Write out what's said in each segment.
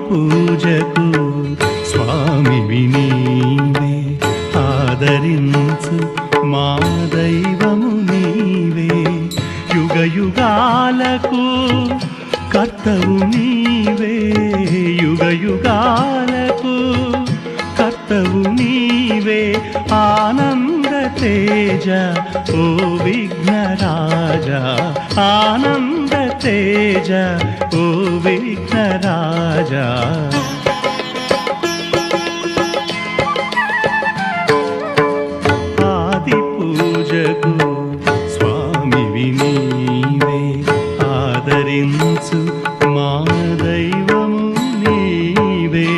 పూజకు స్వామివి నీవే ఆదరించు మా దైవము నీవే యుగ యుగాలకు కర్తవు నీవే యుగ యుగాలకు కర్తవు నీవే ఆనంద తేజ ఓ విఘ్నరాజా ఆనంద తేజ ఓ విఘ్నరాజా ఆది పూజకు స్వామివి నీవే ఆదరించు మా దైవము నీవే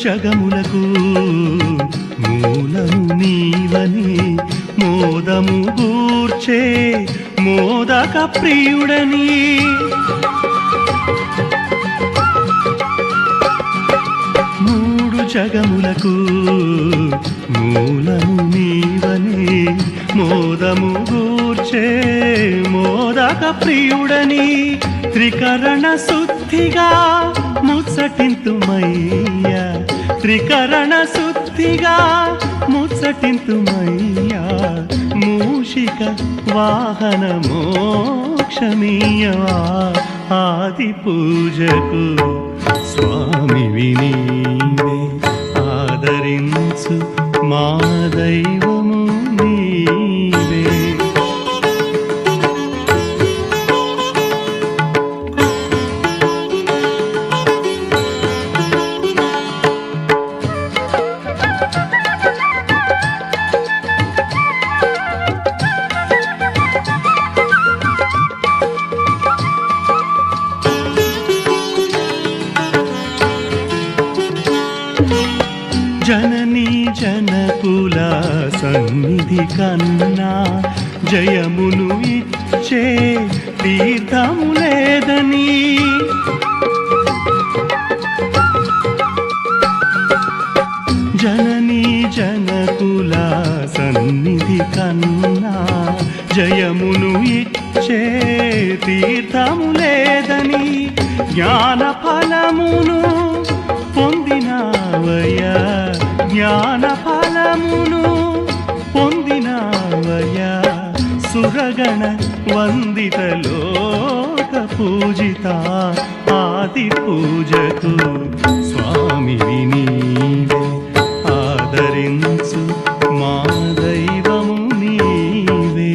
జగములకు మూలము నీవని మోదము గూర్చే మోదక ప్రియుడని మూడు జగములకు మూలము నీవని మోదము గూర్చే మోదక ప్రియుడని త్రికరణ శుద్ధిగా ముచ్చటింతుమయ్యా త్రికరణ శుద్ధిగా ముచ్చటింతుమయ్యా మూషిక వాహన మోక్షమీయవా ఆది పూజకు స్వామివి నీవే ఆదరించు మా దైవము నీవే జననీ జనకుల సన్నిధి కన్నా జయమును ఇచ్చే తీర్థము లేదని జననీ జనకుల సన్నిధి కన్నా జయమును ఇచ్చే తీర్థము లేదని జ్ఞాన ఫలమును పొందినావయ్యా జ్ఞాన ఫలమును పొందినావయ్యా సురగణ వందిత లోక పూజిత ఆది పూజకు స్వామివి నీవే ఆదరించు మా దైవము నీవే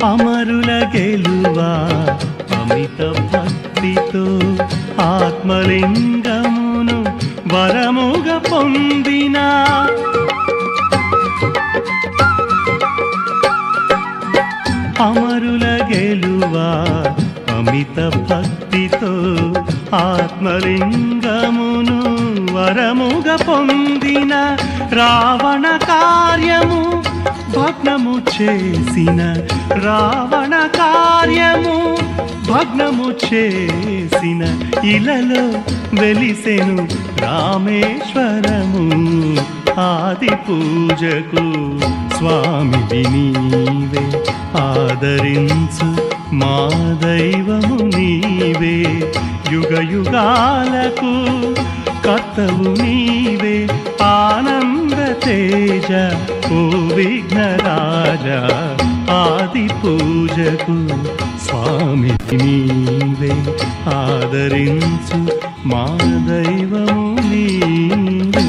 అమరుల గెలువా అమిత భక్తితో ఆత్మలింగమును వరముగా పొందిన అమరుల గెలువా అమిత భక్తితో ఆత్మలింగమును వరముగా పొందిన రావణ కార్యము భగ్నము చేసిన రావణ కార్యము భగ్నము చేసిన ఇలలో వెలిసెను రామేశ్వరము ఆది పూజకు స్వామివి నీవే ఆదరించు మా దైవము నీవే, యుగయుగాలకు కర్తవు నీవే, ఆనంద తేజ ఓ విఘ్నరాజ, ఆది పూజకు స్వామి నీవే, ఆదరించు మా దైవము నీవే.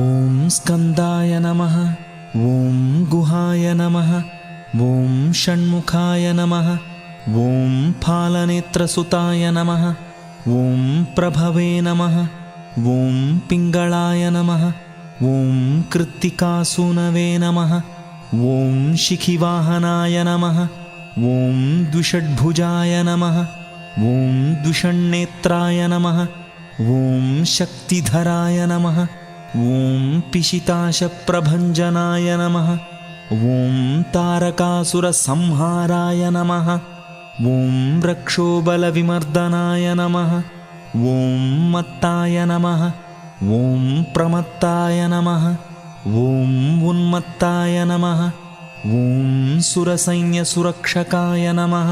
ఓం స్కందాయ నమః, ఓం గుహాయ నమః, ఓం షణ్ముఖాయ నమః, ఓం ఫాలనేత్రసుతాయ నమః, ఓం ప్రభవే నమః, ఓం పింగళాయ నమః, ఓం కృత్తికాసూనవే నమః, ఓం శిఖివాహనాయ నమః, ఓం ద్విషడ్భుజాయ నమః, ఓం ద్విషణ్నేత్రాయ నమః, ఓం శక్తిధరాయ నమః, ఓం పిశితాశప్రభంజనాయ నమః, ఓం తారకాసురసంహారాయ నమః, ఓం రక్షోబలవిమర్దనాయ నమః, ఓం మత్తాయ నమః, ఓం ప్రమత్తాయ నమః, ఓం ఉన్మత్తాయ నమః, ఓం సురసైన్యసురక్షకాయ నమః,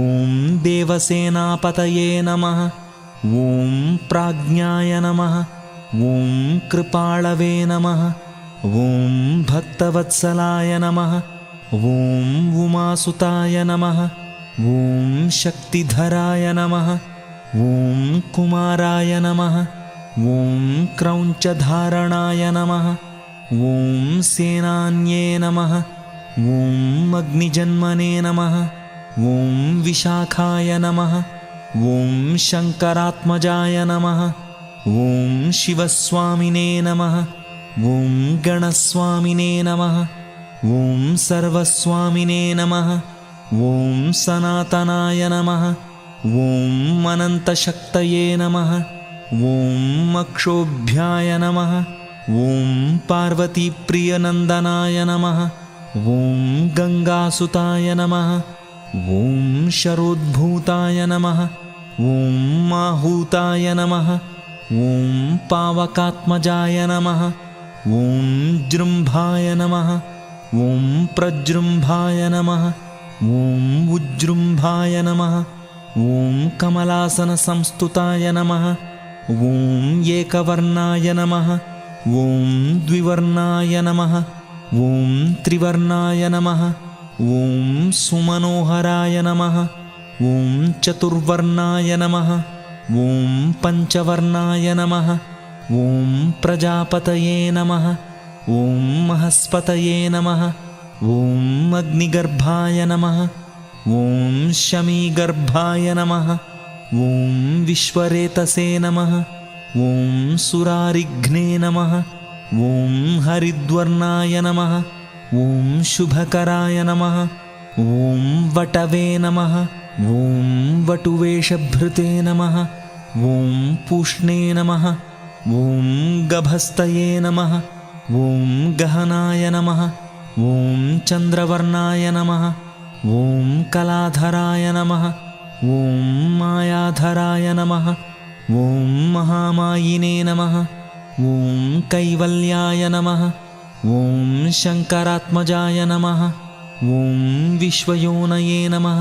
ఓం దేవసేనాపతయే నమః, ఓం ప్రాజ్ఞాయ నమః, ఓం కృపాళవే నమః, ఓం భక్తవత్సలాయ నమః, ఓం ఉమాసుతాయ నమః, ఓం శక్తిధరాయ నమః, ఓం కుమారాయ నమః, ఓం క్రౌంచధారణాయ నమః, ఓం సేనాన్యే నమః, ఓం అగ్నిజన్మనే నమః, ఓం విశాఖాయ నమః, ఓం శంకరాత్మజాయ నమః, ఓం శివస్వామినే నమః, ఓం గణస్వామినే నమః, ఓం సర్వస్వామినే నమః, ఓం సనాతనాయ నమః, ఓం అనంతశక్తయే నమః, ఓం అక్షోభ్యాయ నమః, ఓం పార్వతీప్రియనందనాయ నమః, ఓం గంగాసుతాయ నమః, ఓం శరోద్భూతాయ నమః, ఓం మాహూతాయ నమః, ఓం పావకాత్మజాయ నమః, ఓం జృంభాయ నమః, ఓం ప్రజృంభాయ నమః, ఓం ఉజృంభాయ నమః, ఓం కమలాసన సంస్థుతాయ నమః, ఓం ఏకవర్ణాయ నమః, ఓం ద్వివర్ణాయ నమః, ఓం త్రివర్ణాయ నమః, ఓం సుమనోహరాయ నమః, ఓం చతుర్వర్ణాయ నమః, ఓం పంచవర్ణాయ నమః, ఓం ప్రజాపతయే నమః, ఓం మహస్పతయే నమః, ఓం అగ్నిగర్భాయ నమః, ఓం శమీగర్భాయ నమః, ఓం విశ్వరేతసే నమః, ఓం సురారిఘ్నే నమః, ఓం హరిద్వర్ణాయ నమః, ఓం శుభకరాయ నమః, ఓం వటవే నమః, ఓం వటువేషభృతే నమః, ఓం పూష్ణే నమః, ఓం గభస్తయే నమః, ఓం గహనాయ నమః, ఓం చంద్రవర్ణాయ నమః, ఓం కళాధరాయ నమః, ఓం మాయాధరాయ నమః, ఓం మహామాయినే నమః, ఓం కైవల్యాయ నమః, ఓం శంకరాత్మజాయ నమః, ఓం విశ్వయోనయే నమః,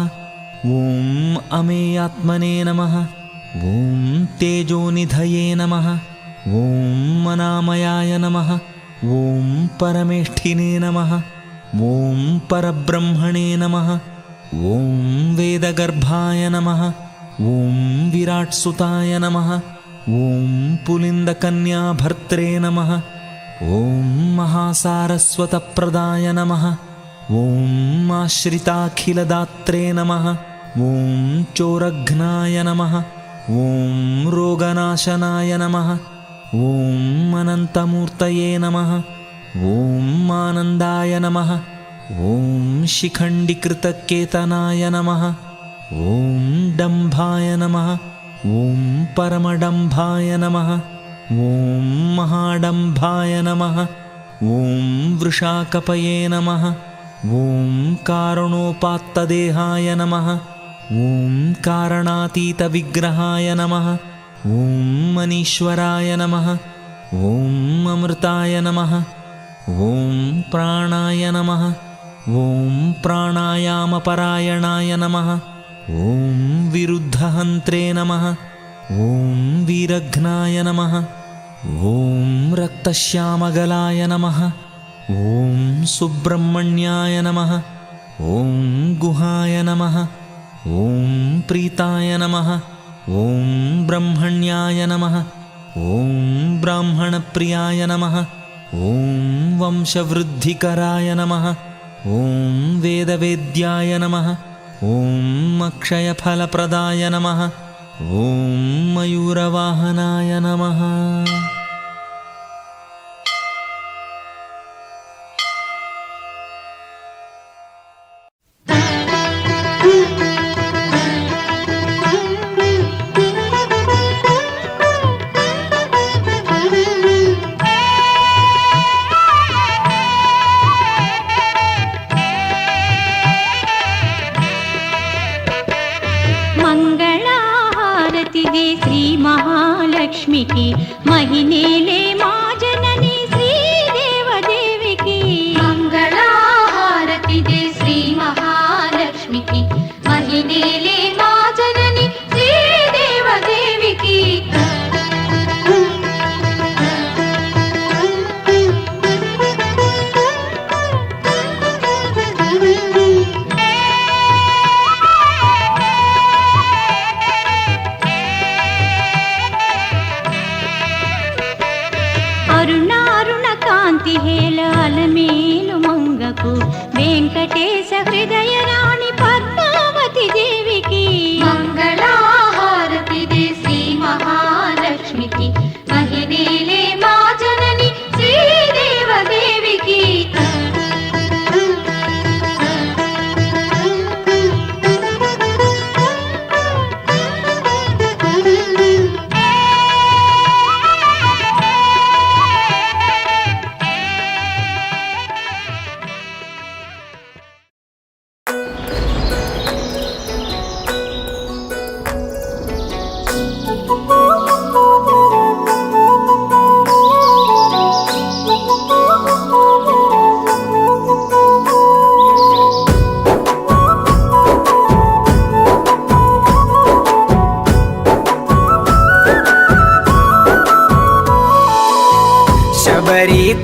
ఓం అమేయాత్మనే నమః, ఓం తేజోనిధయే నమః, ఓం మనామయాయ నమః, ఓం పరమేష్ఠినే నమః, ఓం పరబ్రహ్మణే నమః, ఓం వేదగర్భాయ నమః, ఓం విరాట్సుతాయ నమః, ఓం పులిందకన్యాభర్త్రే నమః, ఓం మహాసారస్వతప్రదాయ నమః, ఓం ఆశ్రితాఖిలదాత్రే నమః, ఓం చోరఘ్నాయ నమః, ఓం రోగనాశనాయ నమః, ఓం అనంతమూర్తయే నమః, ఓం ఆనందాయ నమః, ఓం శిఖండికృతకేతనాయ నమః, ఓం డంభాయ నమః, ఓం పరమడంభాయ నమః, ఓం మహాడంభాయ నమః, ఓం వృషాకపయే నమః, ఓం కారుణోపాత్తదేహాయ నమః, ॐ कारणातीतविग्रहाय नमः। ॐ मनीश्वराय नमः। ॐ अमृताय नमः। ॐ प्राणाय नमः। ॐ प्राणायामपरायणाय नमः। ॐ विरुद्धहन्त्रे नमः। ॐ वीरघ्नाय नमः। ॐ रक्तश्यामगलाय नमः। ॐ सुब्रह्मण्याय नमः। ॐ गुहाय नमः। ॐ प्रीताय नमः। ॐ ब्रह्मण्याय नमः। ॐ ब्राह्मणप्रियाय नमः। ॐ वंशवृद्धिकराय नमः। ॐ वेदवेद्याय नमः। ॐ अक्षयफलप्रदाय नमः। ॐ मयूरवाहनाय नमः। శ్రీ మహాలక్ష్మికి మహినేలే మా జనని శ్రీదేవదేవికి మంగళహారతిదే శ్రీ మహాలక్ష్మికి మహినేలే మా జనని శ్రీదేవదేవికి అలమేలు మంగకు వెంకటేశ హృదయ రాణి పద్మావతి దేవికి మంగళహారతిదే శ్రీ మహాలక్ష్మికి మహినేలే మా జనని శ్రీదేవదేవికి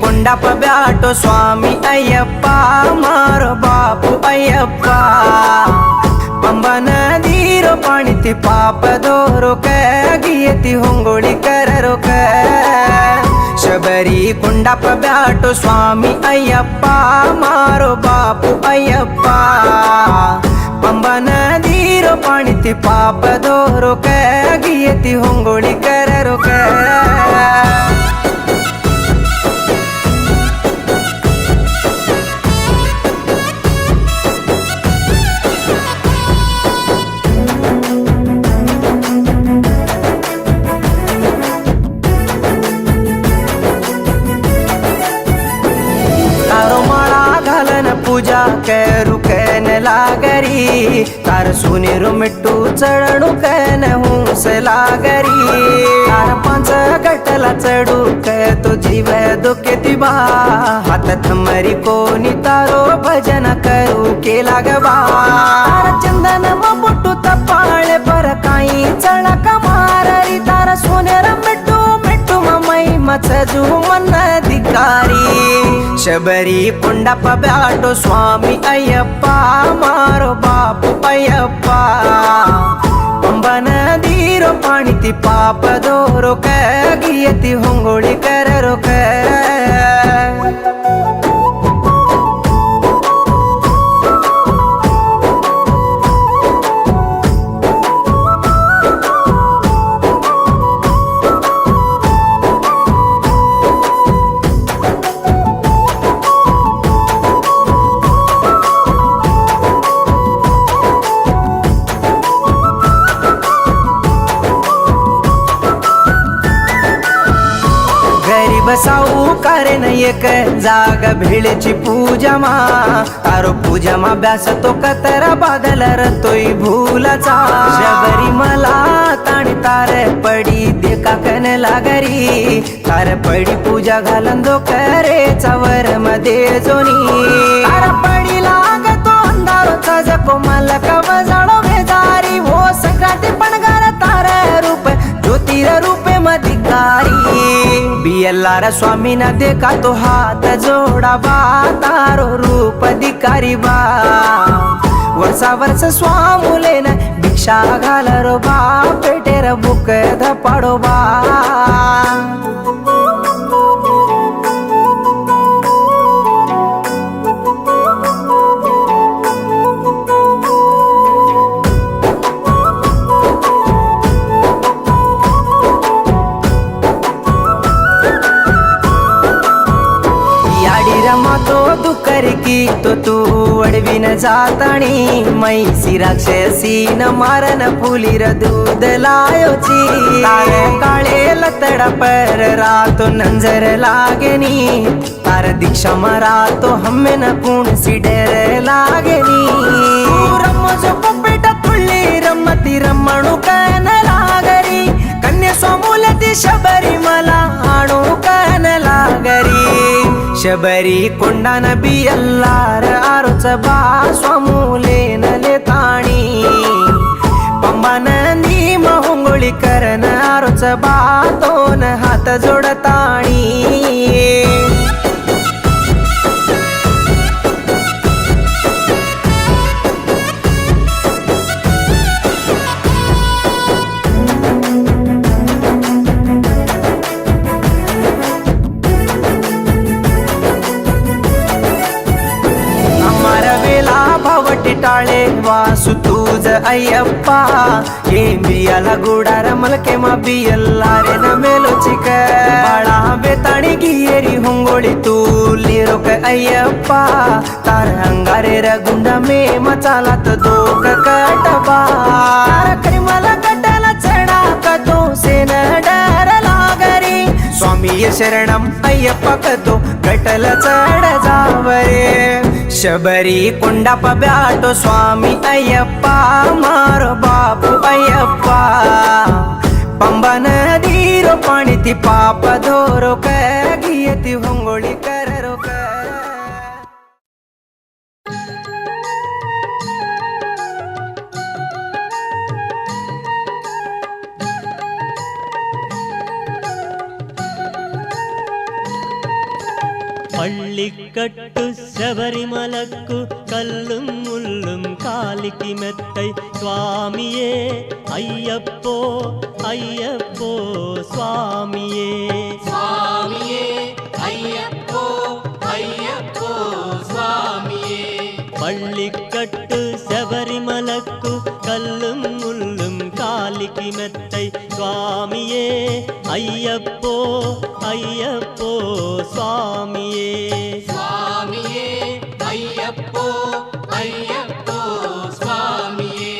కొండప బ్యాటో స్వామి అయ్యప్ప మారో బాపు అయ్యప్ప పంబ ನದಿರೋ ಪಾಣಿತಿ ಪಾಪದೋರುಕ ಗಿಯತಿ ಹೊಂಗೊಳಿ ಕರರುಕ ಶಬರಿ ಕುಂಡಪ್ಪ ಬ್ಯಾಟೋ ಸ್ವಾಮಿ ಅಯ್ಯಪ್ಪ ಮಾರೋ ಬಾಪು ಅಯ್ಯಪ್ಪ పంబ నదిರೋ ಪಾಣಿತಿ ಪಾಪದೋರುಕ ಗಿಯತಿ ಹೊಂಗೊಳಿ ಕರರುಕ पूजा करू कैन लागरी तार सुनेरो मिट्टू चढणू कैन हूस लागरी तार पांच गटला चढू कै तो जीव दुखे बा हातात मरी कोणी तारो भजन करू केला गबा चंदन मोटू तपाळे पर काही चळक माररी तार सोनेर मिट्टू मिट्टू मई मचजू मन धिकारी ಶಬರಿ ಪುಂಡಪ್ಪ ಬ್ಯಾಟೋ ಸ್ವಾಮಿ ಅಯ್ಯಪ್ಪ ಮಾರೋ ಬಾಪು ಅಯ್ಯಪ್ಪ ಪಂಬ ನದಿರೋ ಪಾಣಿತಿ ಪಾಪದೋರೋ ಗಿಯತಿ ಹೊಂಗೊಳಿ ಕರರೋ गरीब सावकार न एक जाग भेळची पूजा मा तारो पूजा मा ब्यास तो कतरा बादल रतोय भूलाचा शबरी मला ताण तार पडी देखा कन लागरी तार पडी पूजा घालन दो करे चवर मध्ये जोनी तार पडी लागतो अंधारोचा जको मला कवजाळो बेजारी हो संक्रांती पणगार तार रूप ज्योतिर रूपे मधिकारी बियल्लार स्वामी न देखा तो हात जोडा बा तारो रूप अधिकारी बा वर्षा वर्ष स्वामुले न भिक्षा घालरो बा पेटेर बुक धपाडो बा तो दुकर की तो तू अडविन जाताणी मैसी राक्षसी न मारन फुलीर दूध लायोची तारे काळे लतड पर रातो नंजर लागेनी तार दीक्षा मरा तो हम्मे न कुण सी डेर लागेनी रम्म जो पपेट तुळ्ळी रम्मती रम्मणु कन लागरी कन्या सोमुलती शबरी मला आणू कन लागरी शबरी कोंडान बियल्लार आरोच बा स्वामुले नले ताणी पंबानंदी महुंगोळी करन आरोच बा तोन हात जोडताणी टाळे वासु तुझ अय्यप्पा हे बियाला गुडार मलके मा बियल्लारे न मेलो चिक बाळा बेताणी गियेरी हुंगोळी तुली रोक अय्यप्पा तार अंगारे र गुंडा मे मचालात दोक कटबा करिमला कटला चढा कतो सेन डर लागरी स्वामी शरणम अय्यप्पा कतो कटल चढ जावरे शबरी कुंडाप ब्याटो स्वामी अय्यप्पा मारो बापू अय्यप्पा पंबा नदीरो पाणी ती पाप धोरो गियती होंगोळी कररो പള്ളിക്കട്ടു ശബരിമലക്കു കല്ലും മുള്ളും കാലിക്ക് മെത്തൈ സ്വാമിയേ അയ്യപ്പോ അയ്യപ്പോ സ്വാമിയേ സ്വാമിയേ അയ്യപ്പോ അയ്യപ്പോ സ്വാമിയേ പള്ളിക്കട്ടു ശബരിമലക്കു കല്ലും മുള്ളും കാലിക്ക് മെത്തൈ സ്വാമിയേ അയ്യപ്പോ അയ്യപ്പോ സ്വാമിയേ സ്വാമിയേ അയ്യപ്പോ അയ്യപ്പോ സ്വാമിയേ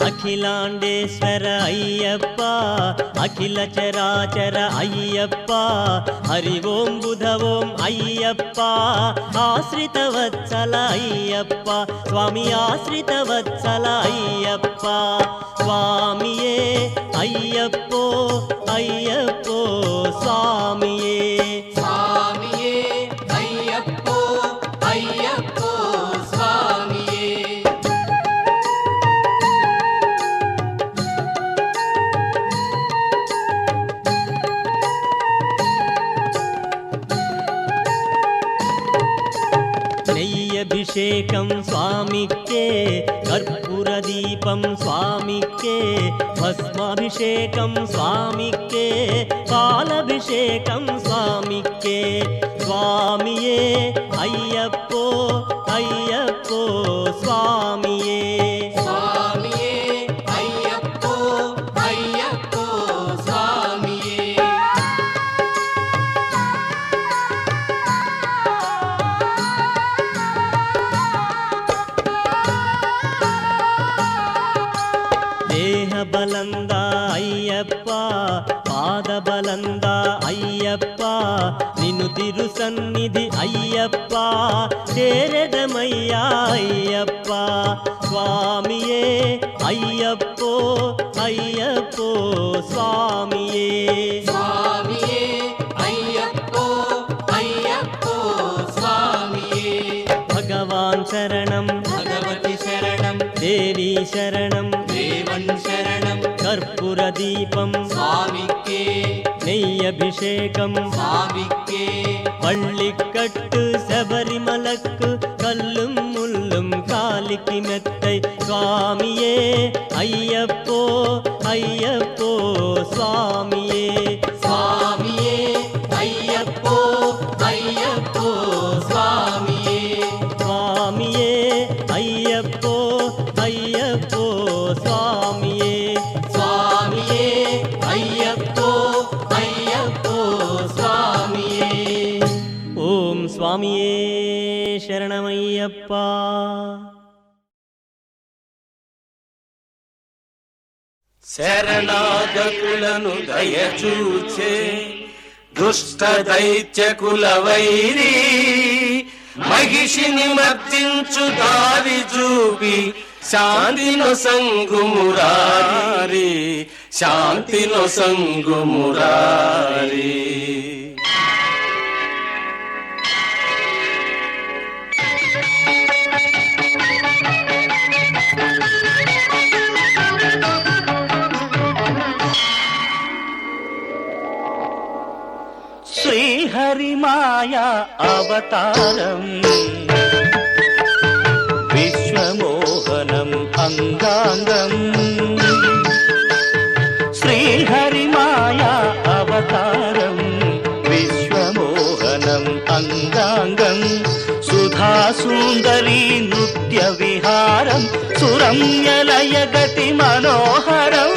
అఖిలాండేశ్వర అయ్యప్ప అఖిల చరాచర అయ్యప్ప హరి ఓం బుధ ఓం అయ్యప్ప ఆశ్రిత వత్సల అయ్యప్ప స్వామి ఆశ్రిత వత్సల అయ్యప్ప స్వామియే అయ్యప్పో అయ్యప్పో స్వామియే స్వామియే అయ్యప్పో అయ్యప్పో స్వామియే నెయ్యభిషేకం స్వామికే కర్పూరదీపం స్వామికే భస్మాభిషేకం స్వామికే పాలభిషేకం స్వామికే స్వామియే అయ్యప్పో అయ్యప్పో స్వామియే స్వామియే అయ్యప్పో అయ్యప్పో స్వామియే సన్నిధి అయ్యప్ప చేరదమయ్యా అయ్యప్ప స్వామియే అయ్యప్పో అయ్యప్పో స్వామియే స్వామియే అయ్యప్పో అయ్యప్పో స్వామియే భగవాన్ శరణం భగవతి శరణం దేవి శరణం దేవన్ శరణం కర్పూర దీపం స్వామికే நெய்யபிஷேகம் స్వామికే பள்ளிக்கட்டு சபரிமலக்கு கல்லும் முள்ளும் காலிக்கு மெத்தை சுவாமியே ஐயப்போ ஐயப்போ சுவாமியே స్వామియే అయ్యప్పో అయ్యప్పో స్వామియే சுவாமியே ஐயப்போ ஐயப்போ சுவாமியே స్వామియే అయ్యప్పో అయ్యప్పో స్వామియే ఓం స్వామియే శరణమయ్యప్ప శరణాగతులను దయచూచే దుష్ట దైత్యకుల వైరి మహిషిని మర్దించు దారి చూపి శాంతిను సంగుమురారి శాంతిను సంగుమురారి శ్రీహరి మాయా అవతారం విశ్వమోహనం అంగాంగం శ్రీహరి మాయా అవతారం విశ్వమోహనం అంగాంగం సుధా సుందరీ నృత్య విహారం సురమ్యలయ గతి మనోహరం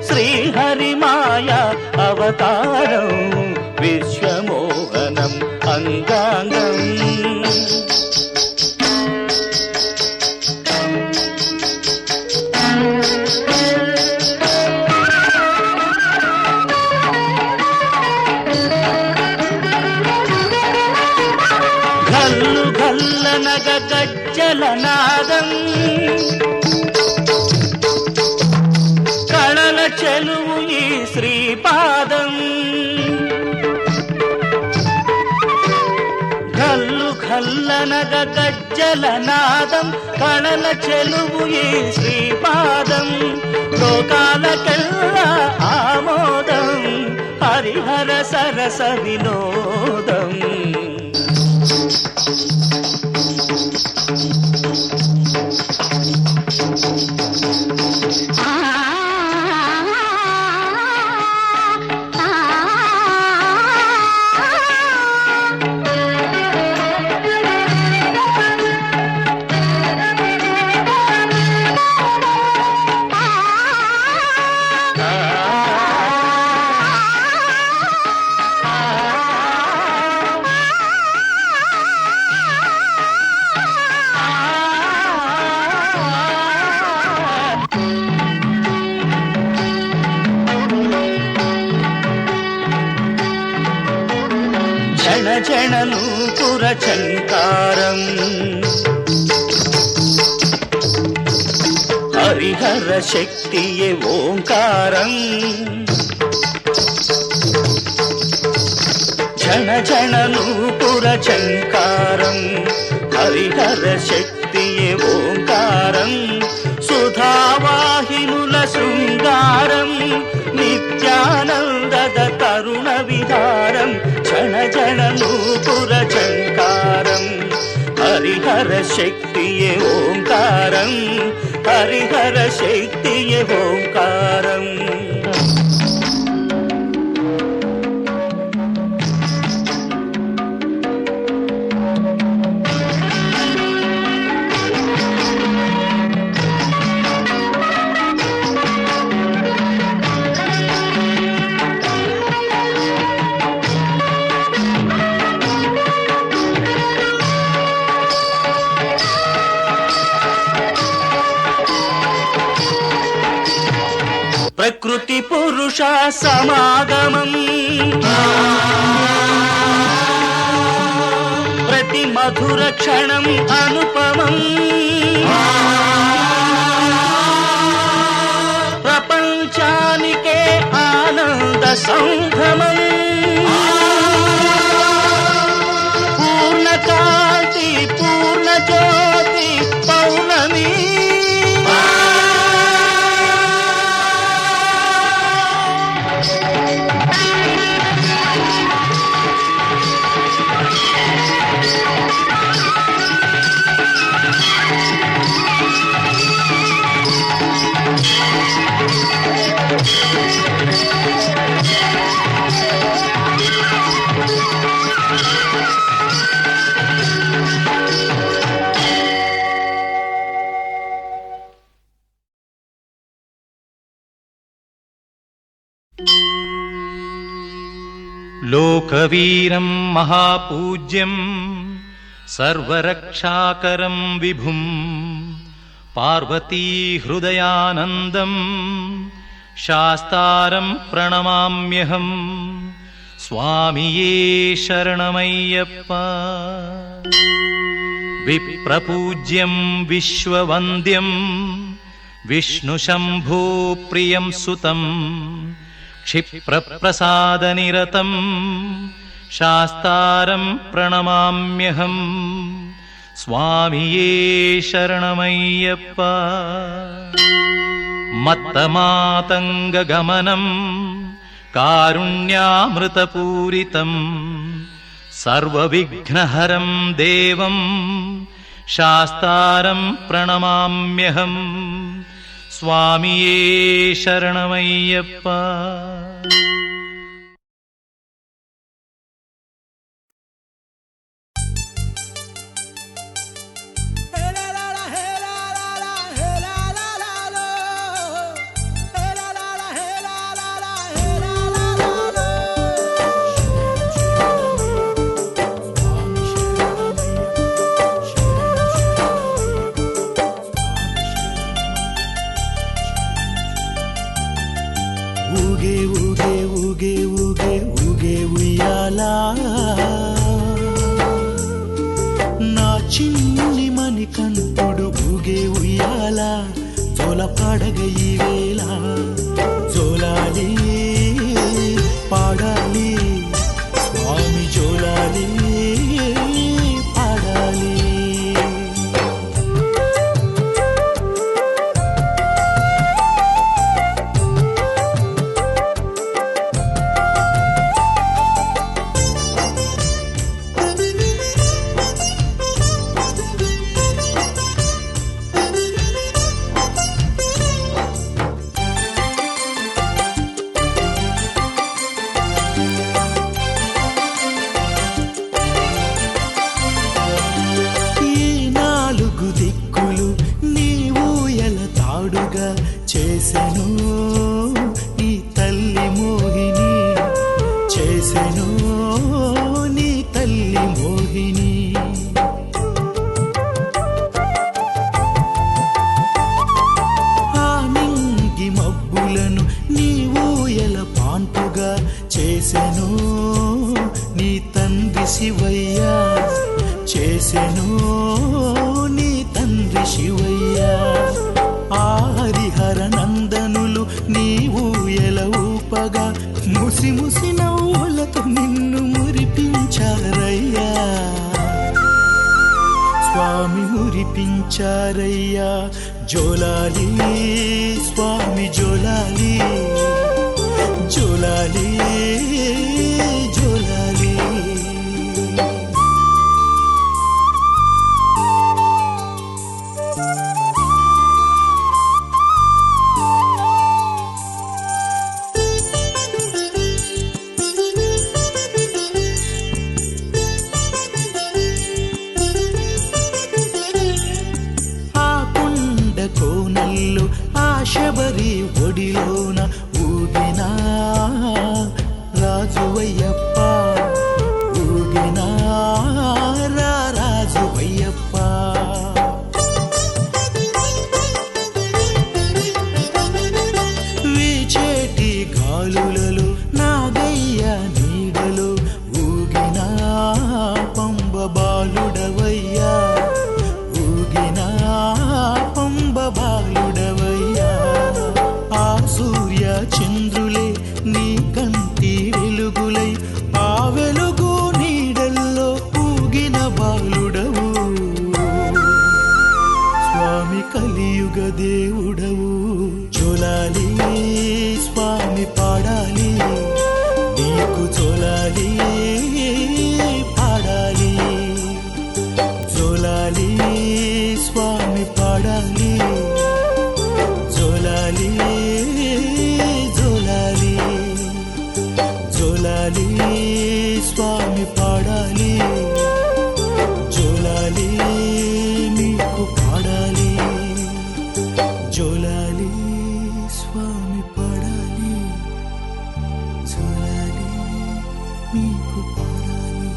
శ్రీహరి మాయా అవతారం విశ్వమోహనం అంగాంగం గల్లు గల్లనగ గజ్జల నాదం కళల చెలువు ఈ శ్రీపాదం గల్లు గల్లనగ గజ్జల నాదం కళల చెలువు ఈ శ్రీపాదం లోకాలకెల్లా ఆమోదం హరిహర సరస వినోదం జన జన నూపుర చంకారం హరిహర శక్తియే ఓంకారం జన జన నూపుర చంకారం హరిహర శక్తియే ఓంకారం సుధావాహినుల శృంగారం నిత్యానందద తరుణ విహారం జన జన నూపుర చంకారం హరిహర శక్తియే ఓంకారం హరిహర శక్తియే ఓంకారం ప్రకృతి పురుష సమాగమం నేటి మధుర క్షణం అనుపమం ప్రపంచానికే ఆనంద సంభ్రమం పూర్ణ కాంతి పూర్ణ జ్యోతి పౌర్ణమి లోకవీరం మహాపూజ్యం సర్వరక్షాకరం విభుం పార్వతీ హృదయానందం శాస్తారం ప్రణమామ్యహం స్వామియే శరణమయ్యప్ప విప్రపూజ్యం విశ్వవంద్యం విష్ణుశంభో ప్రియం సుతం క్షిప్రప్రసాదనిరతం శాస్తారం ప్రణమామ్యహం స్వామియే శరణమయ్యప్ప మత్తమాతంగగమనం కారుణ్యామృతపూరితం సర్వవిఘ్నహరం దేవం శాస్తారం ప్రణమామ్యహం స్వామియే శరణమయ్యప్ప నా చిన్ని మణికంఠుడు ఊగే ఉయ్యాల జోల పాడగ ఈ వేళ జోలాలి పాడాలి స్వామి జోలాలి పాడాలి చేసెను నీ తల్లి మోహిని చేసెను నీ తల్లి మోహిని ఆ నింగి మబ్బులను నీవు ఎలా పాన్పుగా చేసెను నీ తండ్రి శివయ్య చేసెను నీ తండ్రి శివయ్య ఆ హరిహర నందనులు నీవు ఎలా ఊపగా ముసి ముసి నవ్వులతో నిన్ను మురిపించారయ్యా స్వామి మురిపించారయ్యా జోలాలి స్వామి జోలాలి జోలాలి జోలాలి కోనల్లో ఆ శబరి ఒడిలోన ఊగినా రాజువయ్యప్ప ఊగినా రాజువయ్యప్ప వీచేటి గాలులలో నాగయ్య నీడలో ఊగినా పంబ బాలుడు బాలుడవు స్వామి కలియుగ దేవుడవు చోలాలి స్వామి పాడాలి నీకు చోలాలి పాడాలి జోలాలి స్వామి పాడాలి జోలాలి జోలాలి జోలాలి స్వామి పాడాలి జోలాలి నీకు పాడాలి జోలాలి స్వామి పాడాలి జోలాలి నీకు పాడాలి.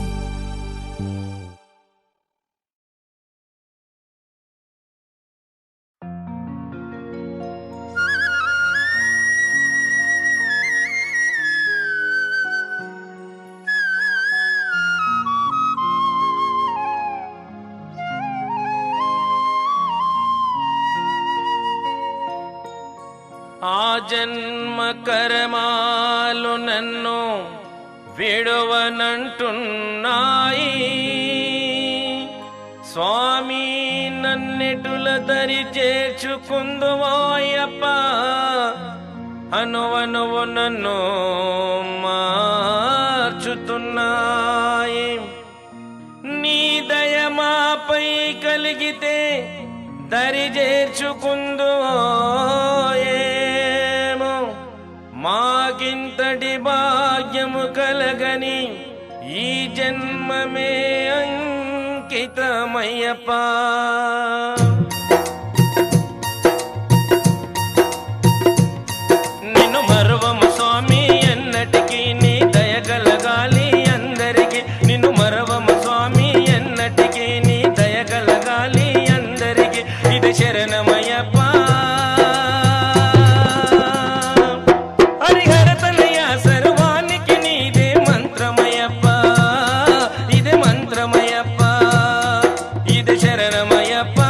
ఆ జన్మ కర్మాలు నన్ను విడవనంటున్నాయి స్వామి నన్నెటుల దరి చేర్చుకుందువాయప్ప అనువనువు నన్ను మార్చుతున్నాయి నీ దయ మాపై కలిగితే దరి చేర్చుకుందువోయేమో మాకింతటి భాగ్యము కలగని ఈ జన్మమే అంకితమయ్యప్ప నిన్ను మరువము స్వామి ఎన్నటికీ నీ దయ కలగాలి అందరికి నిన్ను మరువము స్వామి ఎన్నటికీ నీ దయ కలగాలి అందరికి ఇది శరణమయ్యప్ప హరిహర తనయ సర్వానికి నీదే మంత్రమయ్యప్ప ఇదే మంత్రమయ్యప్ప ఇది శరణమయ్యప్ప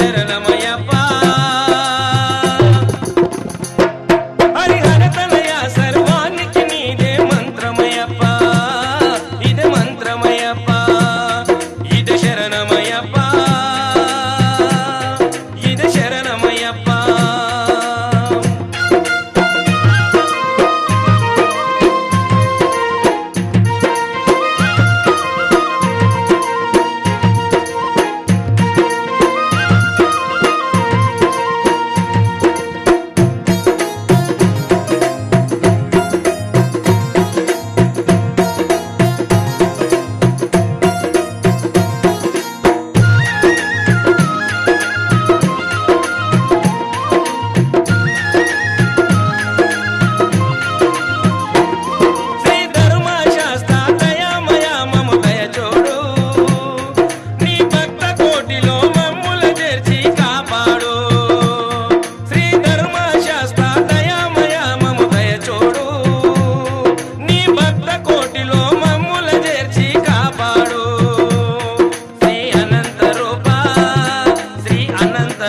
శరణమయ్యప్ప హరిహర తనయ సర్వానికి నీదే మంత్రమయ్యప్ప ఇదే మంత్రమయ్యప్ప ఇదే శరణమయ్యప్ప ఇదే శరణమయ్యప్ప శ్రీ ధర్మశాస్త్ర దయామయ మమ దయ చూడు నీ భక్త కోటిలో మమ్ముల చేర్చి కాపాడు శ్రీ ధర్మశాస్త్ర దయామయ మమ దయ చూడు నీ భక్త కోటిలో మమ్ముల చేర్చి కాపాడు శ్రీ అనంత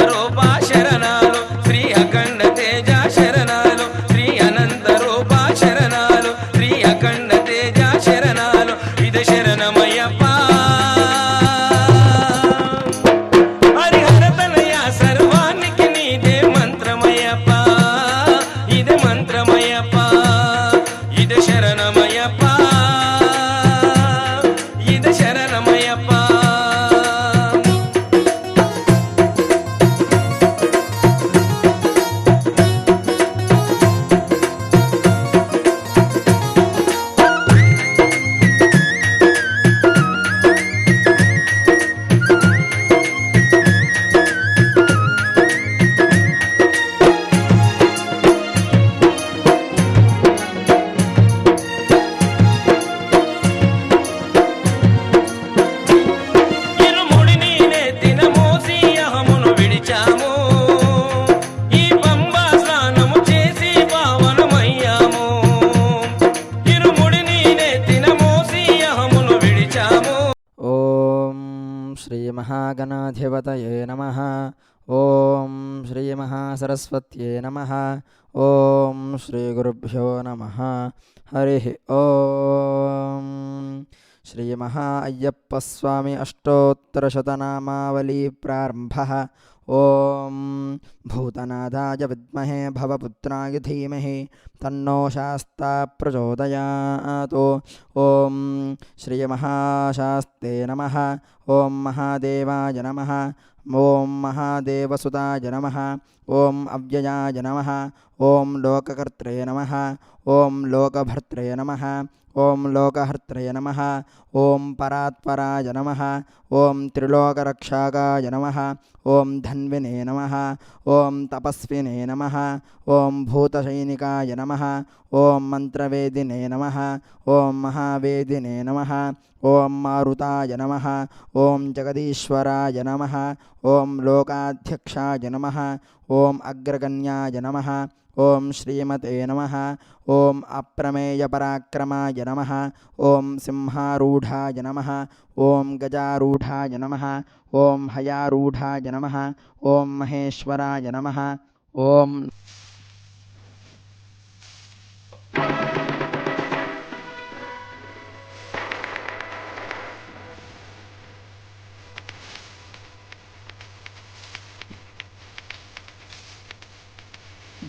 రూప శరణాలు శ్రీ అఖండ తేజ శరణాలు శ్రీ అనంత రూప శరణాలు శ్రీ అఖండ తేజ శరణాలు ఇద శరణమయ్యప్ప హరిహర తనయ సర్వానికి నీదే మంత్రమయ్యప్ప ఇదే మంత్రమయ్యప్ప ఇదే శరణమయ్యప్ప ఇదే శరణమయ్యప్ప ఇరుముడిని నెత్తిన మోసి అహమును విడిచాము ఈ పంబా స్నానము చేసి పావనమయ్యాము ఇరుముడిని నెత్తిన మోసి అహమును విడిచాము ఓం శ్రీ మహాగణాధిపతయే నమః ఓం శ్రీ మహాసరస్వత్యే నమః ఓం శ్రీ గురుభ్యో నమః హరి ఓం శ్రీ మహా అయ్యప్ప స్వామి అష్టోత్తరశతనామావళి ప్రారంభః ఓం భూతనాథాయ విద్మహే భవపుత్రాయ ధీమహి తన్నో శాస్తా ప్రచోదయాత్ ఓం శ్రీ మహాశాస్తే నమః ఓం మహాదేవాయ నమః ఓం మహాదేవసుతాయ నమః ఓం అవ్యయాయ నమః ఓం లోకకర్త్రే నమః ఓం లోకభర్త్రే నమః ఓం లోకహర్త్రే నమః ఓం పరాత్పరాయ నమః ఓం త్రిలోకరక్షకాయ నమః ఓం ధన్వినే నమః ఓం తపస్వినే నమః ఓం భూతసైనికాయ నమః ఓం మంత్రవేదినే నమః ఓం మహావేదినే నమః ఓం మారుతాయ నమః ఓం జగదీశ్వరాయ నమః ఓం లోకాధ్యక్షాయ నమః ఓం అగ్రగణ్యాయ నమః ఓం శ్రీమతే నమః ఓం అప్రమేయపరాక్రమాయ నమః ఓం సింహారూఢాయ నమః ఓం గజారూఢాయ నమః ఓం హయారూఢాయ నమః ఓం మహేశ్వరాయ నమః ఓం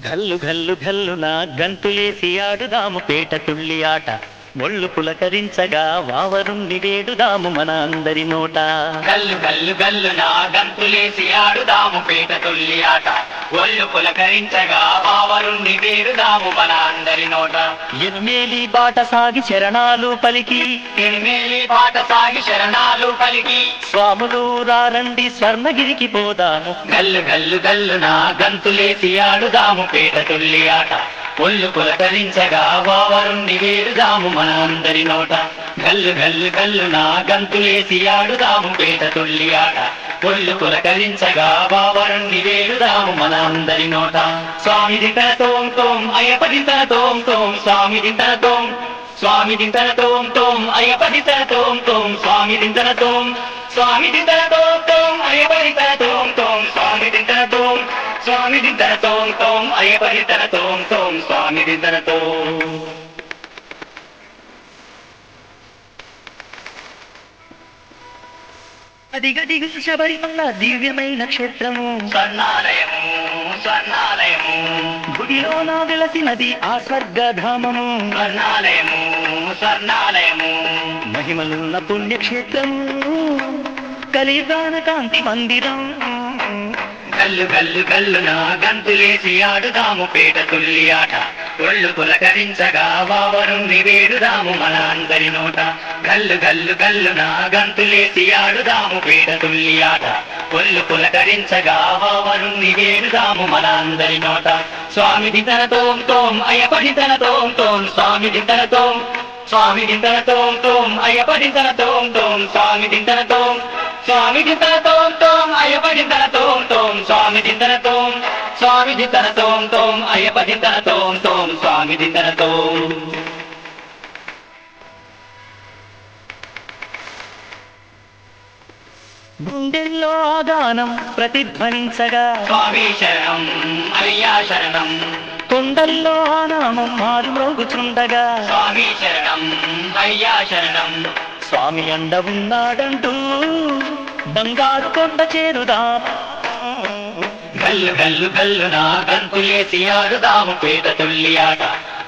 గల్లు గల్లు గల్లున గంతులేసి ఆడుదాము పేట తుళ్ళి ఆట ఒళ్ళు పులకరించగా వావరుణ్ణి వేడుదాము మన అందరి నోట గల్లు గల్లు గల్లు నా గంతులేసి ఆడుదాము పేట తొల్లి ఆట ఒళ్ళు పులకరించగా పావరుణ్ణి వేరుదాము మన అందరి నోట ఎనుమేలి బాట సాగి శరణాలు పలికి ఎనిమేలి పాట సాగి శరణాలు పలికి స్వాములు రారండి స్వర్ణగిరికి పోదాము గల్లు గల్లు గల్లు నా గంతులేసి ఆడుదాము పేట తొల్లి ఆట ఒళ్ళు పులకరించగా వావరుణ్ణి వేరుదాము మన అందరి నోట గల్లు గల్లు గల్లు నా గంతులేసి ఆడుదాము పేట తొల్లి ఆట ఒళ్ళు పులకరించగా వావరుణ్ణి వేరుదాము మన అందరి నోట స్వామి దింతన తోం తోం అయ్యప్ప దింతన తోం తోం స్వామి దింతన తోం స్వామి దింతన తోం తోం అయ్యప్ప దింతన తోం తోం స్వామి దింతన తోం స్వామి దింతన తోం తోం అయ్యప్పని తన తోం తోం స్వామి దింతన తోం స్వామి దింతన తోం తోం అయ్యప్పని తన తోం తోం స్వామి దింతన తోం. అదిగదిగు శబరిమల దివ్యమైన క్షేత్రము, స్వర్ణాలయము స్వర్ణాలయము గుడిలో నా వెలసినది ఆ స్వర్గధామము, స్వర్ణాలయము స్వర్ణాలయము మహిమలున్న పుణ్యక్షేత్రము, కలియుగాన కాంతి మందిరం. గల్లు గల్లు గల్లున గంతులేసి ఆడుదాము పేట తుల్లి ఆట, ఒళ్ళు పులకరించగా వావరుణ్ణి వేడుదాము మన అందరి నోట. గల్లు గల్లు గల్లున గంతులేసి ఆడుదాము పేట తుల్లి ఆట, ఒళ్ళు పులకరించగా వావరుణ్ణి వేడుదాము మన అందరి నోట. స్వామిది తన తోం తోం అయ్యప్పని తన తోం తోం స్వామిది తన తోం స్వామిది తన తోం తోం అయ్యప్పని తన తోం తోం స్వామిది తన తోం స్వామిది తన తోం తోం అయ్యప్పని తన తోం తోం స్వామిది తన తోం స్వామిది తన తోం తోం అయ్యప్పని తన తోం తోం స్వామిది తన తోం. గుండెల్లో గానం ప్రతిధ్వనించగా స్వామి శరణం అయ్యా శరణం, కొండల్లో ఆ నామం మారు మ్రోగుచుండగా స్వామి శరణం అయ్యా శరణం. స్వామి అండ ఉన్నాడంటూ బంగారు కొండ చేరుదాం. గల్లు గల్లు గల్లున గంతులేసి ఆడుదాము పేట తుల్లి ఆట,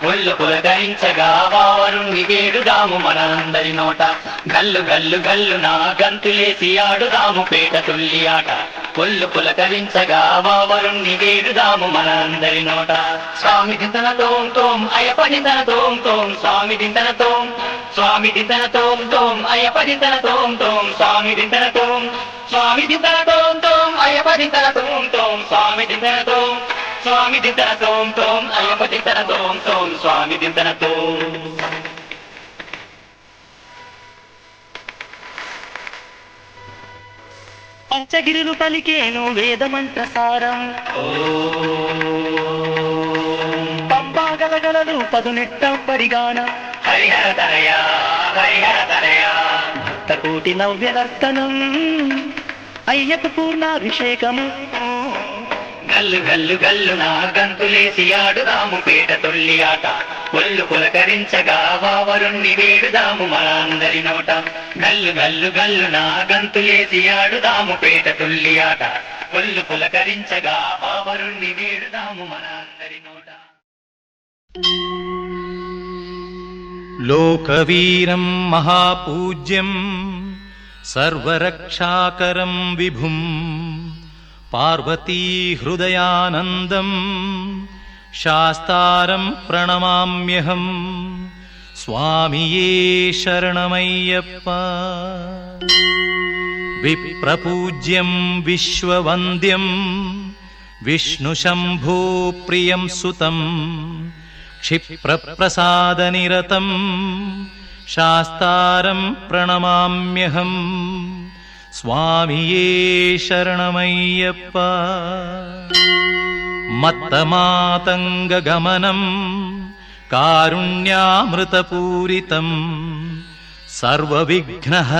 ఒళ్ళు పులకరించగా వావరుణ్ణి వేడుదాము మన అందరి నోట. గల్లు గల్లు గల్లున గంతులేసి ఆడుదాము పేట తుల్లి ఆట, ఒళ్ళు పులకరించగా వావరుణ్ణి వేడుదాము మన అందరి నోట. స్వామి దింతన తోం తోం అయ్యప్పని తన తోం తోం స్వామి దింతన తోం స్వామి దింతన తోం తోం అయ్యప్పని తన తోం తోం స్వామి దింతన తోం స్వామి దింతన తోం తోం అయ్యప్పని తన తోం తోం స్వామి దింతన తోం స్వామి దింతన తోం తోం అయ్యప్పని తన తోం తోం స్వామి దింతన తోం. పంచగిరులు పలికేను వేదమంత్ర సారం, పంబా గలగలలు పదునెట్టంబడిగాన హరిహర తనయ హరిహర తనయ కోటి నవ్య నర్తనం అయ్యప్ప పూర్ణాభిషేకము. గల్లు గల్లు గల్లున గంతులేసి ఆడుదాము పేట తుల్లి ఆట, ఒళ్ళు పులకరించగా వావరుణ్ణి వేడుదాము మన అందరి నోట. గల్లు గల్లు గల్లున గంతులేసి ఆడుదాము పేట తుల్లి ఆట, ఒళ్ళు పులకరించగా వావరుణ్ణి వేడుదాము మన అందరి నోట. లోకవీరం మహాపూజ్యం సర్వరక్షాకరం విభుం పార్వతీ హృదయానందం శాస్తారం ప్రణమామ్యహం. స్వామియే శరణమయ్యప్ప. విప్రపూజ్యం విశ్వవంద్యం విష్ణుశంభో ప్రియం సుతం క్షిప్రప్రసాదనిరతం శాస్తారం ప్రణమామ్యహం. స్వామియే శరణమయ్యప్ప. మత్తమాతంగగమనం కారుణ్యామృతపూరితం సర్వవిఘ్నః.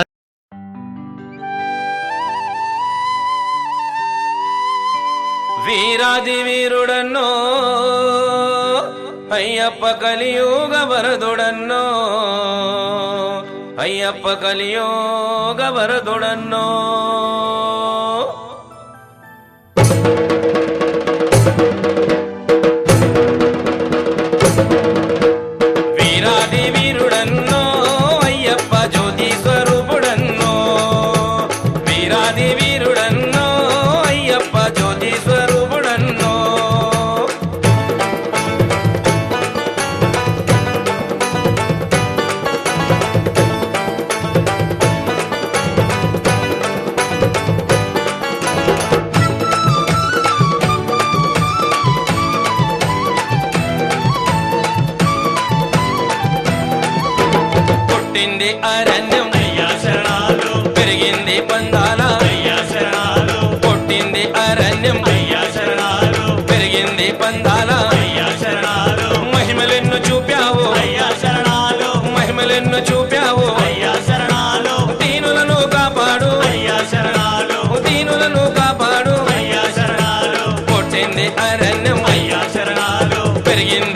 వీరాది వీరుడన్నో అయ్యప్ప కలియుగ వరదుడన్నో అయ్యప్ప కలియుగ వరదుడన్నో. వీరాది వీరుడన్నో అయ్యప్ప జ్యోతి స్వరూపుడన్నో వీరాది వీరుడన్నో అయ్యప్ప జ్యోతి స్వరూపుడన్నో. పుట్టింది అరణ్యం అయ్యా శరణాలు, పెరిగింది పందాల అయ్యా శరణాలు. పుట్టింది అరణ్యం అయ్యా శరణాలు, పెరిగింది పందాల అయ్యా శరణాలు. మహిమలెన్ను చూపావు అయ్యా శరణాలు, మహిమలెన్ను చూపావు అయ్యా శరణాలు. దీనులను కాపాడు అయ్యా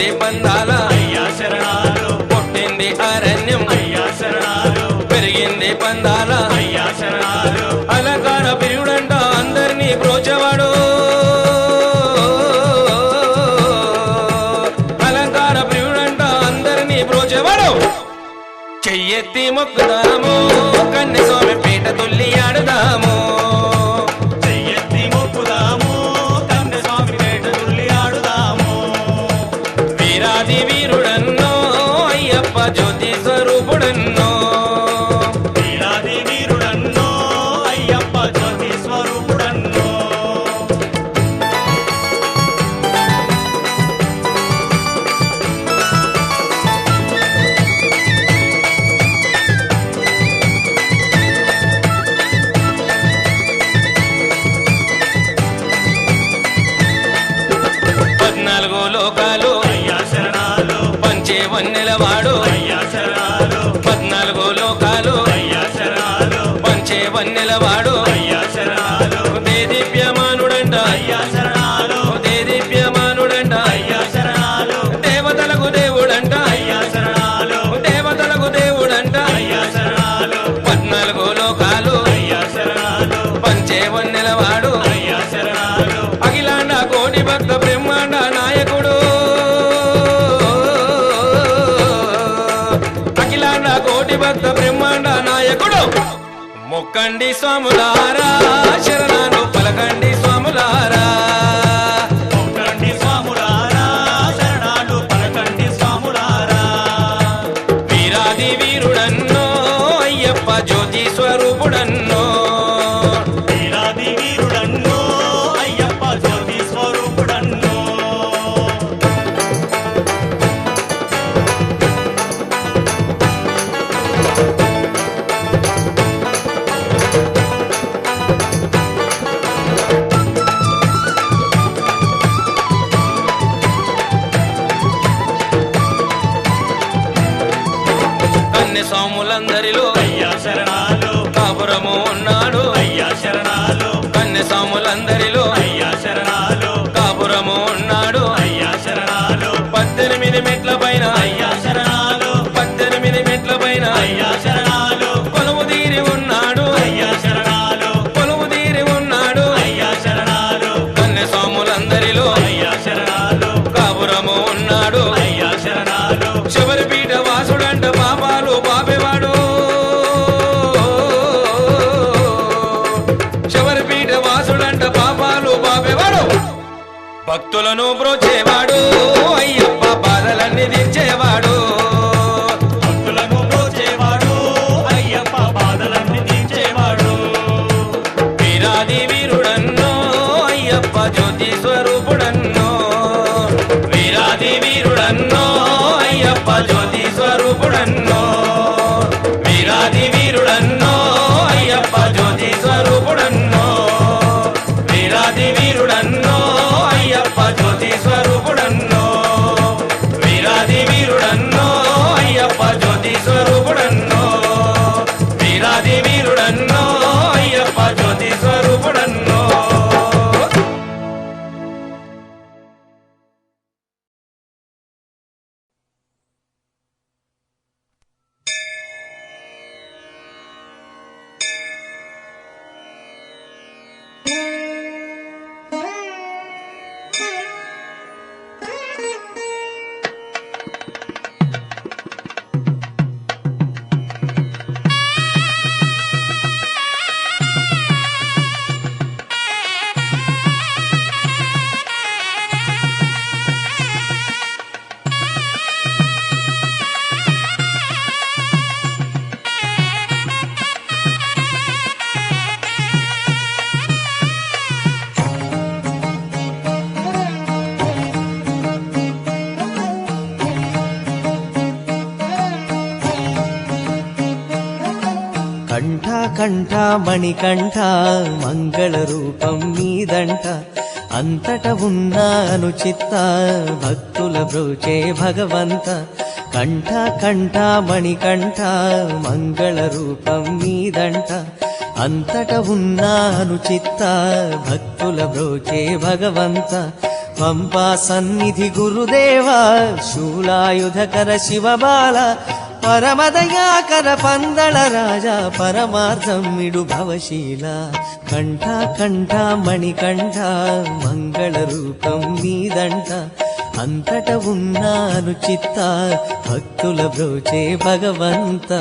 పెరిగింది పందాల అయ్యా శరణాలు, పుట్టింది అరణ్యం అయ్యా శరణాలు, పెరిగింది పందాల అయ్యా శరణాలు, అలంకార ప్రియుడంట అందరినీ బ్రోచేవాడు అలంకార ప్రియుడంట అందరినీ బ్రోచేవాడు చెయ్యెత్తి మొక్కుదాము కన్నె స్వామి పీట తుల్లి ఆడుదాము చెయ్యెత్తి మొక్కుదాము కన్నె స్వామి పేట తుల్లి ఆడుదాము. వీరాది వీరుడన్నో అయ్యప్ప జ్యోతి స్వరూపుడన్నో వీరాది వీరుడన్నో అయ్యప్ప జ్యోతి స్వరూపుడన్నో. పద్నాలుగు లోకాలు అయ్యా శరణాలు, పంచే వన్నెలవాడు అయ్యా శరణాలు, పద్నాలుగు లోకాలు అయ్యా శరణాలు, పంచే వన్నెలవాడు అయ్యా శరణాలు, దేదీప్యమానుడంట అయ్యా శరణాలు, దేదీప్యమానుడంట అయ్యా శరణాలు, దేవతలకు దేవుడంట అయ్యా శరణాలు, దేవతలకు దేవుడంట అయ్యా శరణాలు, పద్నాలుగు లోకాలు అయ్యా శరణాలు, పంచే వన్నెలవాడు అయ్యా శరణాలు, అఖిలాండ కోటి భక్త బ్రహ్మాండ నాయకుడు అఖిలాండ కోటి భక్త బ్రహ్మాండ నాయకుడు మొక్కండి స్వాములారా శరణాలు పలకండి స్వాములారా మొక్కండి స్వాములారా శరణాలు పలకండి స్వాములారా. వీరాది వీరుడన్నో అయ్యప్ప జ్యోతి స్వరూపుడన్నో వీరాది వీరుడన్నో అయ్యప్ప జ్యోతి స్వరూపుడన్నో. కన్నె స్వాములందరిలో అయ్యా శరణాలు, కాపురము ఉన్నాడు అయ్యా శరణాలు, కన్నె స్వాములందరిలో అయ్యా శరణాలు, కాపురము ఉన్నాడు అయ్యా శరణాలు, 18 మెట్ల పైన అయ్యా శరణాలు, 18 మెట్ల పైన అయ్యా శరణాలు, కొలువు తీరి ఉన్నాడు అయ్యా శరణాలు, కొలువు తీరి ఉన్నాడు అయ్యా శరణాలు, కన్నె స్వాములందరిలో అయ్యా శరణాలు, కాపురము ఉన్నాడు అయ్యా శరణాలు, శబరిపీఠ వాసుడంట పాపాలు పాపేవాడు శబరిపీఠ వాసుడంట పాపాలు పాపేవాడు భక్తులను బ్రోచేవాడు అయ్యప్ప బాధలన్నీ తీర్చేవాడు భక్తులను బ్రోచేవాడు అయ్యప్ప బాధలన్నీ తీర్చేవాడు. వీరాది వీరుడన్నో అయ్యప్ప జ్యోతి స్వరూపుడన్నో వీరాది వీరుడన్నో అయ్యప్ప జ్యోతి స్వరూపుడన్నో వీరాది వీరుడన్నో అయ్యప్ప జ్యోతి స్వరూపుడన్నో వీరాది వీరుడన్నో అయ్యప్ప జ్యోతి స్వరూపుడన్నో వీరాది వీరుడన్నో అయ్యప్ప జ్యోతి స్వరూపుడన్నో వీరాది వీరుడన్నో అయ్యప్ప జ్యోతి స్వరూపుడన్నో. కంఠ కంఠ మణికంఠ మంగళ రూపం నీదంట అంతట ఉన్న అనుచిత్త భక్తుల బ్రోచే భగవంత కంఠ కంఠ మణికంఠ మంగళ రూపం నీదంట అంతట ఉన్న అనుచిత్త భక్తుల బ్రోచే భగవంత పంపా సన్నిధి గురుదేవా శూలాయుధకర శివబాల పరమదయాకర పందళ రాజా పరమార్థం మిడు భవశీల కంఠ కంఠ మణికంఠ మంగళ రూపం నీదంట అంతట ఉన్నాను చిత్త భక్తుల బ్రోచే భగవంత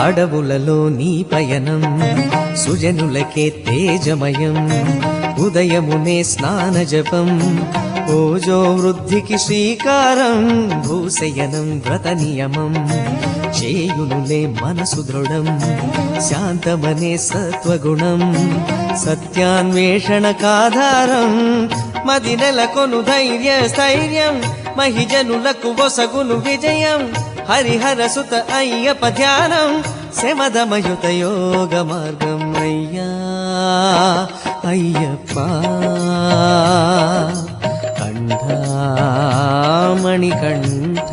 అడవులలో నీ పయనం సుజనులకే తేజమయం ఉదయమునే స్నాన జపం ఓజో వృద్ధికి శ్రీకారం భూశయనం వ్రత నియమం చేయునులే మనసు దృఢం శాంతమనే సత్వగుణం సత్యాన్వేషణ కాధారం మది నెలకొను ధైర్య స్థైర్యం మహిజనులకు ఒసగును విజయం హరిహర సుత అయ్యప్ప ధ్యానం శమదమయుత యోగ మార్గం అయ్యా అయ్యప్ప కంఠామణి కంఠ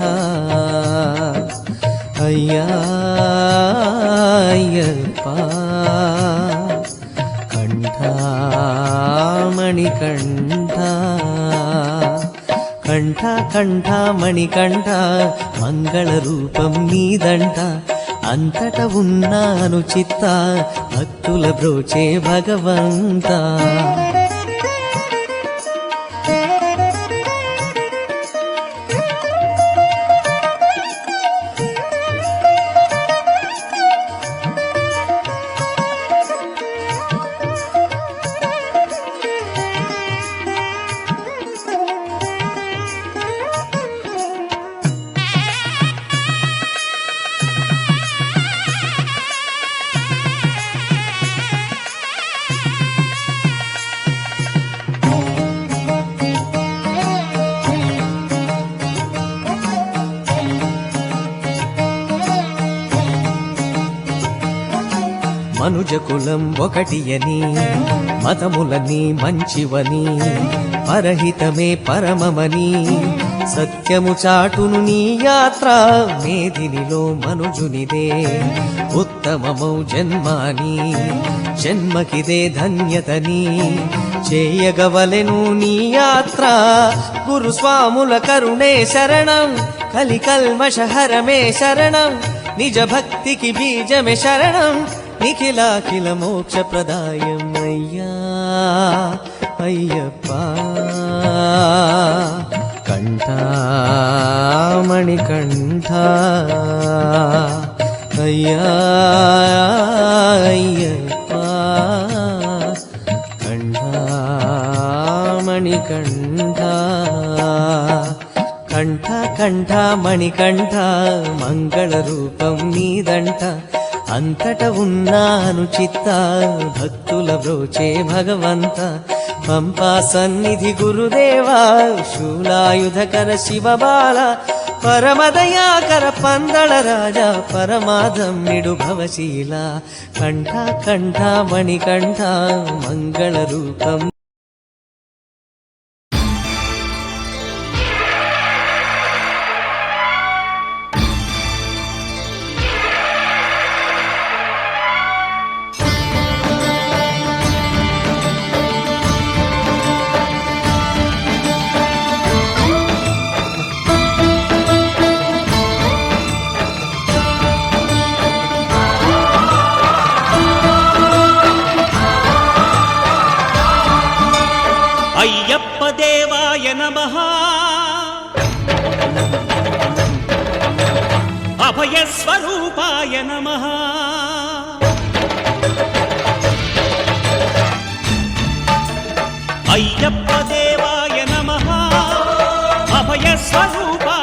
అయ్యా అయ్యప్ప కంఠామణి కంఠ కంఠ కంఠ మణికంఠ మంగళ రూపం నీదంట అంతట ఉన్నాను చిత్త భక్తుల బ్రోచే భగవంత మనుజ కులం ఒకటి అని మతములని మంచివని పరహితమే పరమమని సత్యము చాటును నీ యాత్ర మేదినిలో మనుజునిదే ఉత్తమమౌ జన్మాని జన్మకిదే ధన్యతని చేయగవలెను నీ యాత్ర గురుస్వాముల కరుణే శరణం కలికల్మషహరమే శరణం నిజ భక్తికి బీజమే శరణం నిఖిలాఖిల మోక్ష ప్రదాయం అయ్యా అయ్యప్ప కంఠామణి కంఠ అయ్యా అయ్యప్ప కంఠామణి కంఠ కంఠ కంఠ మణికంఠ మంగళ రూపం నీదంట అంతట ఉన్నాను చిత్త భక్తుల బ్రోచే భగవంత పంపా సన్నిధి గురుదేవా శూలాయుధకర శివబాల పరమదయాకర పందళ రాజా పరమాధమ్యుడు భవశీల కంఠ కంఠ మణికంఠ మంగళ రూపం అయ్యప్ప దేవాయ నమః అభయ స్వరూపాయ నమః అయ్యప్ప దేవాయ నమః అభయ స్వరూపాయ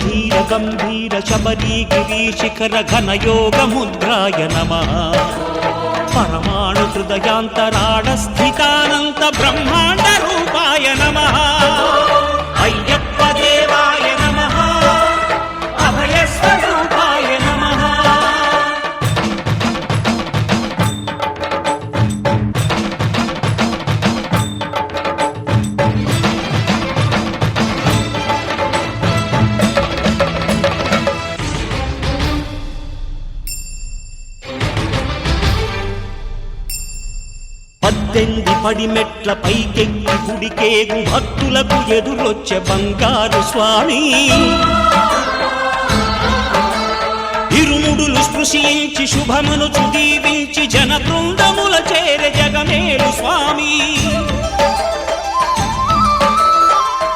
ధీర గంభీర శబరీ గిరీశిఖర ఘనయోగ ముద్రాయ నమః పరమాణు హృదయాంతరాడ స్థితానంత బ్రహ్మాండ రూపాయ నమః అయ్యప్ప దేవాయ నమః అభయ స్వరూపాయ నమః పద్దెనిమిది పడిమెట్ల పైకెక్కి గుడికేగు భక్తులకు ఎదురొచ్చే బంగారు స్వామి ఇరుముడులు స్పృశించి శుభమును చుదీవించి జన బృందముల చేర జగమేలు స్వామి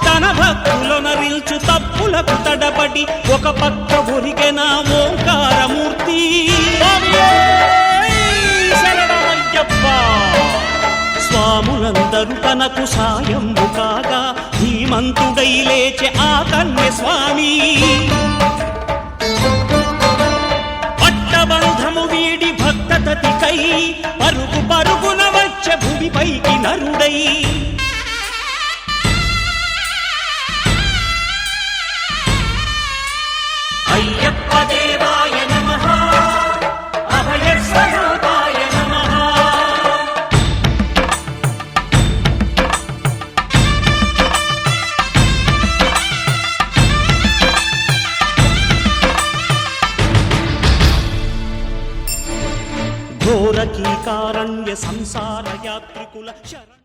తన భక్తులనరిల్చు తప్పులకు తడబడి ఒక పక్క ఒరిగెన ఓంకారమూర్తి స్వాములందరూ తనకు సాయంబు కాగా ధీమంతుడై లేచే ఆ కన్య స్వామి పట్టబంధము వీడి భక్తతతికై పరుగు పరుగున వచ్చే భూమిపైకి నరుడై అయ్యప్ప దేవాయ నమః అభయ స్వరూపాయ నమః ఘోర కీకారణ్య సంసార యాత్రికుల శరణ